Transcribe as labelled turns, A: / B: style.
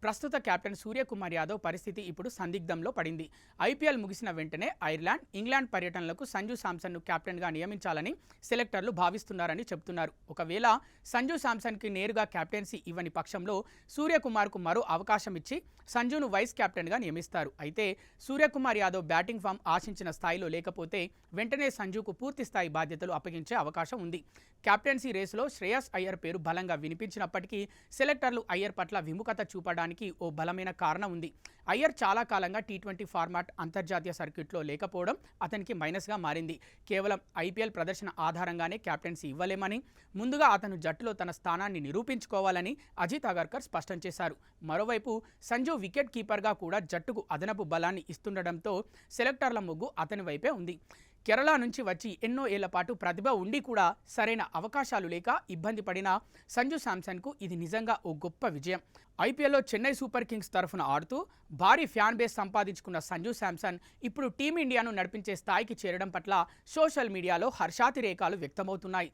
A: ప్రస్తుత కెప్టెన్ సూర్యకుమార్ యాదవ్ పరిస్థితి ఇప్పుడు సందిగ్ధంలో పడింది. ఐపీఎల్ ముగిసిన వెంటనే ఐర్లాండ్, ఇంగ్లాండ్ పర్యటనలకు సంజు శాంసన్ను కెప్టెన్గా నియమించాలని సెలెక్టర్లు భావిస్తున్నారని చెబుతున్నారు. ఒకవేళ సంజు శాంసన్కి నేరుగా కెప్టెన్సీ ఇవ్వని పక్షంలో సూర్యకుమార్కు మరో అవకాశం ఇచ్చి సంజును వైస్ కెప్టెన్గా నియమిస్తారు. అయితే సూర్యకుమార్ యాదవ్ బ్యాటింగ్ ఫామ్ ఆశించిన స్థాయిలో లేకపోతే వెంటనే సంజుకు పూర్తి స్థాయి బాధ్యతలు అప్పగించే అవకాశం ఉంది. కెప్టెన్సీ రేసులో శ్రేయస్ అయ్యర్ పేరు బలంగా వినిపించినప్పటికీ సెలెక్టర్లు అయ్యర్ పట్ల విముఖత చూపడానికి ఓ బలమైన కారణం ఉంది. అయ్యర్ చాలా కాలంగా టీ20 ఫార్మాట్ అంతర్జాతీయ సర్క్యూట్లో లేకపోవడం అతనికి మైనస్గా మారింది. కేవలం ఐపీఎల్ ప్రదర్శన ఆధారంగానే కెప్టెన్సీ ఇవ్వలేమని, ముందుగా అతను జట్టులో తన స్థానాన్ని నిరూపించుకోవాలని అజిత్ అగర్కర్ స్పష్టం చేశారు. మరోవైపు సంజు వికెట్ కీపర్గా కూడా జట్టుకు అదనపు బలాన్ని ఇస్తుండటంతో సెలెక్టర్ల మొగ్గు అతని వైపే ఉంది. కేరళ నుంచి వచ్చి ఎన్నో ఏళ్ల పాటు ప్రతిభ ఉండి కూడా సరైన అవకాశాలు లేక ఇబ్బంది పడిన సంజు శాంసన్కు ఇది నిజంగా ఓ గొప్ప విజయం. ఐపీఎల్లో చెన్నై సూపర్ కింగ్స్ తరఫున ఆడుతూ భారీ ఫ్యాన్ బేస్ సంపాదించుకున్న సంజు శాంసన్ ఇప్పుడు టీమిండియాను నడిపించే స్థాయికి చేరడం పట్ల సోషల్ మీడియాలో హర్షాతిరేకాలు వ్యక్తమవుతున్నాయి.